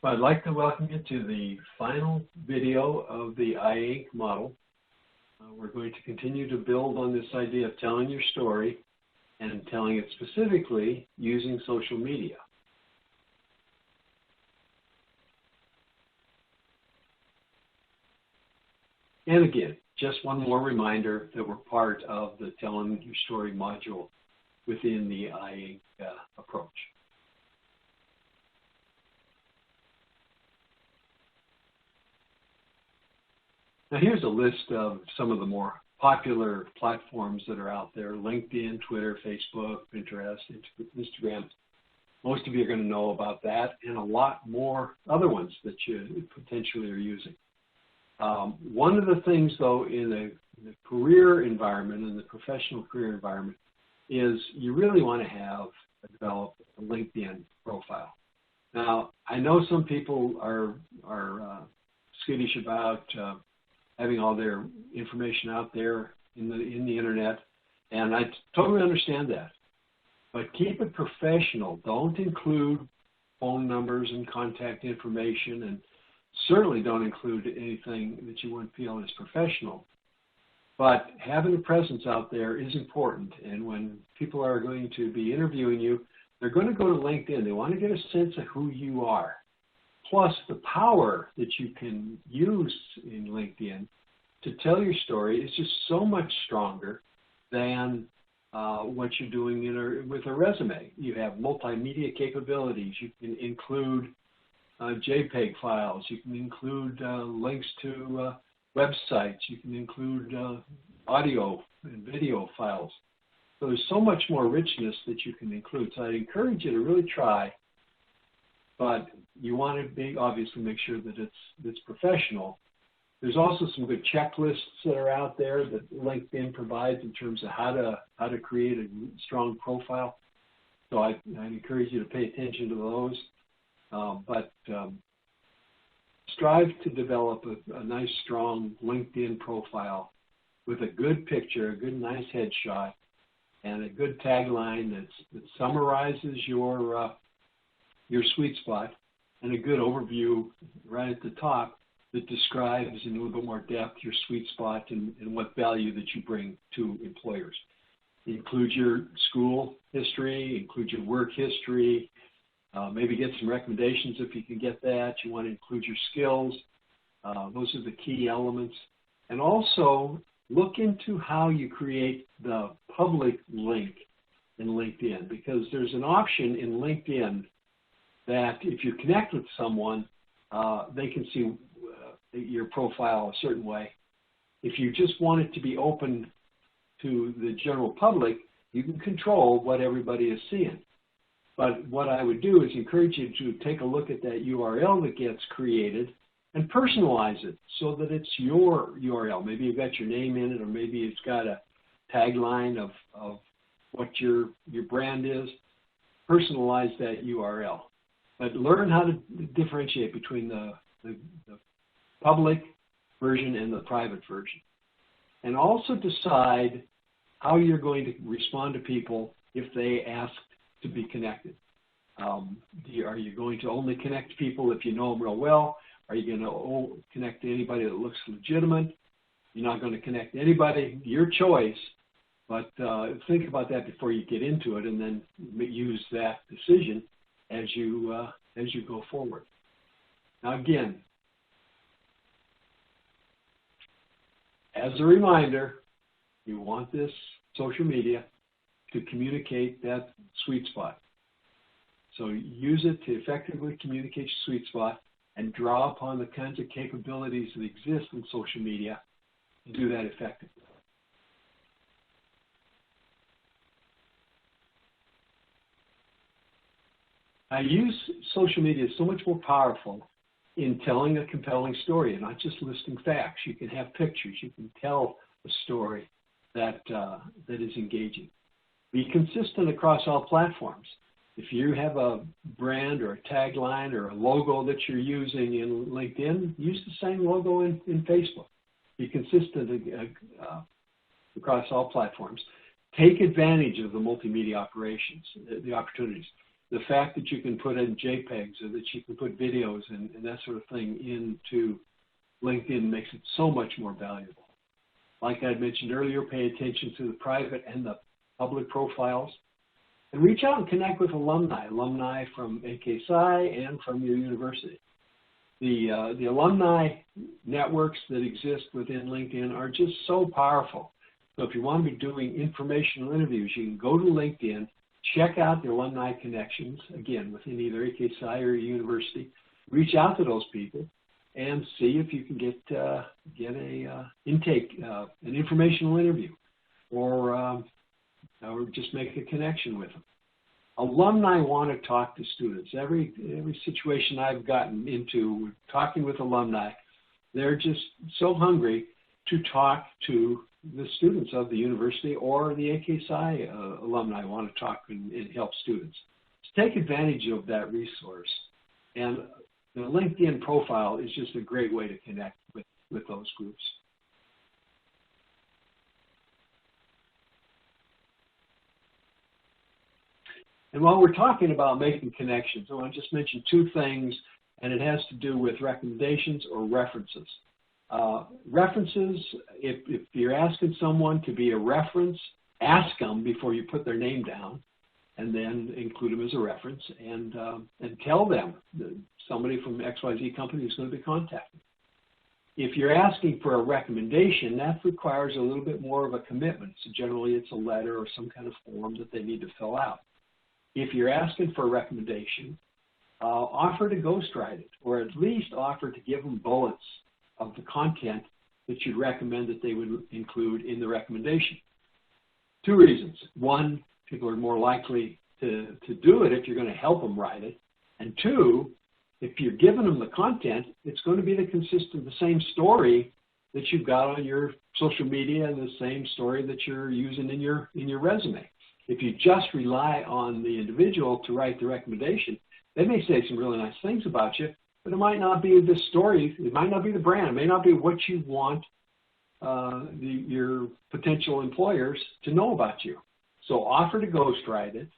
Well, I'd like to welcome you to the final video of the I-Inc model. We're going to continue to build on this idea of telling your story and telling it specifically using social media. And again, just one more reminder that we're part of the Telling Your Story module within the I-Inc approach. Now here's a list of some of the more popular platforms that are out there: LinkedIn, Twitter, Facebook, Pinterest, Instagram. Most of you are going to know about that, and a lot more other ones that you potentially are using. One of the things, though, in the career environment, in the professional career environment, is you really want to develop a LinkedIn profile. Now, I know some people are skittish about having all their information out there in the internet, and I totally understand that. But keep it professional. Don't include phone numbers and contact information, and certainly don't include anything that you wouldn't feel is professional. But having a presence out there is important, and when people are going to be interviewing you, they're going to go to LinkedIn. They want to get a sense of who you are. Plus, the power that you can use in LinkedIn to tell your story is just so much stronger than what you're doing with a resume. You have multimedia capabilities. You can include JPEG files. You can include links to websites. You can include audio and video files. So there's so much more richness that you can include. So I'd encourage you to really try, but you want to obviously make sure that it's professional. There's also some good checklists that are out there that LinkedIn provides in terms of how to create a strong profile. So I'd encourage you to pay attention to those. But strive to develop a nice, strong LinkedIn profile with a good picture, a good, nice headshot, and a good tagline that summarizes your sweet spot, and a good overview right at the top that describes in a little bit more depth your sweet spot and what value that you bring to employers. Include your school history, include your work history, maybe get some recommendations if you can get that. You want to include your skills. Those are the key elements. And also look into how you create the public link in LinkedIn, because there's an option in LinkedIn that if you connect with someone, they can see your profile a certain way. If you just want it to be open to the general public, you can control what everybody is seeing. But what I would do is encourage you to take a look at that URL that gets created and personalize it so that it's your URL. Maybe you've got your name in it, or maybe it's got a tagline of what your brand is. Personalize that URL. But learn how to differentiate between the public version and the private version. And also decide how you're going to respond to people if they ask to be connected. Are you going to only connect people if you know them real well? Are you going to connect to anybody that looks legitimate? You're not going to connect to anybody, your choice, but think about that before you get into it, and then use that decision as you go forward. Now again, as a reminder, you want this social media to communicate that sweet spot. So use it to effectively communicate your sweet spot and draw upon the kinds of capabilities that exist in social media to do that effectively. I use social media so much more powerful in telling a compelling story and not just listing facts. You can have pictures. You can tell a story that is engaging. Be consistent across all platforms. If you have a brand or a tagline or a logo that you're using in LinkedIn, use the same logo in Facebook. Be consistent across all platforms. Take advantage of the multimedia operations, the opportunities. the fact that you can put in JPEGs or that you can put videos and that sort of thing into LinkedIn makes it so much more valuable. Like I mentioned earlier, pay attention to the private and the public profiles, and reach out and connect with alumni from AK Psi and from your university. The alumni networks that exist within LinkedIn are just so powerful. So if you want to be doing informational interviews, you can go to LinkedIn, check out the alumni connections, again, within either AK Psi or your university. Reach out to those people and see if you can get a intake, an informational interview, or just make a connection with them. Alumni want to talk to students. Every situation I've gotten into talking with alumni, they're just so hungry to talk to the students of the university, or the AK Psi alumni want to talk and help students. So take advantage of that resource. And the LinkedIn profile is just a great way to connect with those groups. And while we're talking about making connections, I want to just mention two things, and it has to do with recommendations or references. References, if you're asking someone to be a reference, ask them before you put their name down, and then include them as a reference, and tell them that somebody from XYZ company is going to be contacted. If you're asking for a recommendation, that requires a little bit more of a commitment. So generally it's a letter or some kind of form that they need to fill out. If you're asking for a recommendation, offer to ghostwrite it, or at least offer to give them bullets of the content that you'd recommend that they would include in the recommendation. Two reasons. One, people are more likely to do it if you're going to help them write it. And two, if you're giving them the content, it's going to be the same story that you've got on your social media and the same story that you're using in your resume. If you just rely on the individual to write the recommendation, they may say some really nice things about you, but it might not be the story, it might not be the brand, it may not be what you want your potential employers to know about you. So offer to ghostwrite it,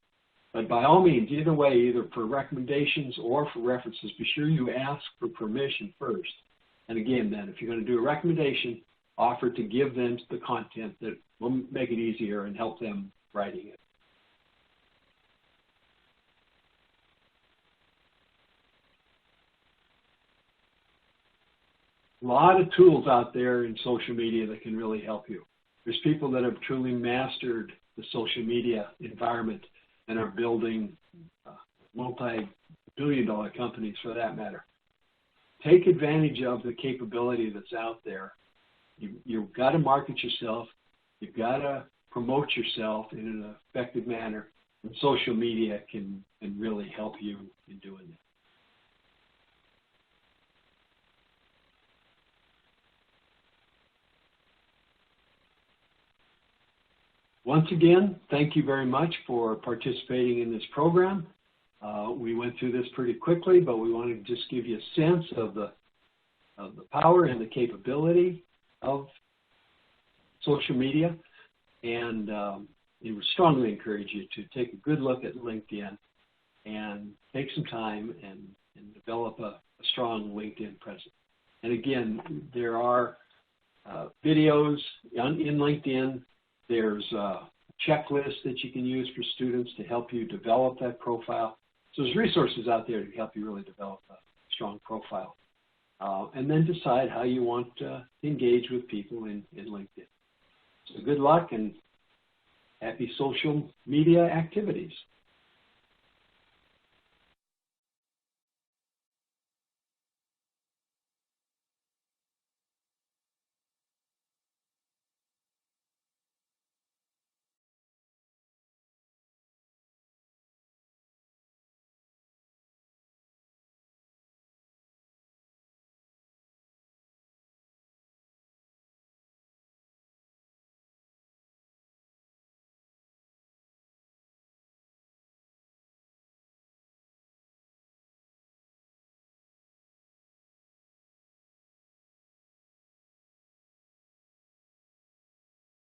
but by all means, either way, either for recommendations or for references, be sure you ask for permission first. And again, then, if you're going to do a recommendation, offer to give them the content that will make it easier and help them writing it. A lot of tools out there in social media that can really help you. There's people that have truly mastered the social media environment and are building multi-billion-dollar companies for that matter. Take advantage of the capability that's out there. You've got to market yourself. You've got to promote yourself in an effective manner, and social media can really help you in doing that. Once again, thank you very much for participating in this program. We went through this pretty quickly, but we wanted to just give you a sense of the power and the capability of social media, and we would strongly encourage you to take a good look at LinkedIn and take some time and develop a strong LinkedIn presence. And again, there are videos in LinkedIn. There's a checklist that you can use for students to help you develop that profile. So there's resources out there to help you really develop a strong profile. And then decide how you want to engage with people in LinkedIn. So good luck and happy social media activities.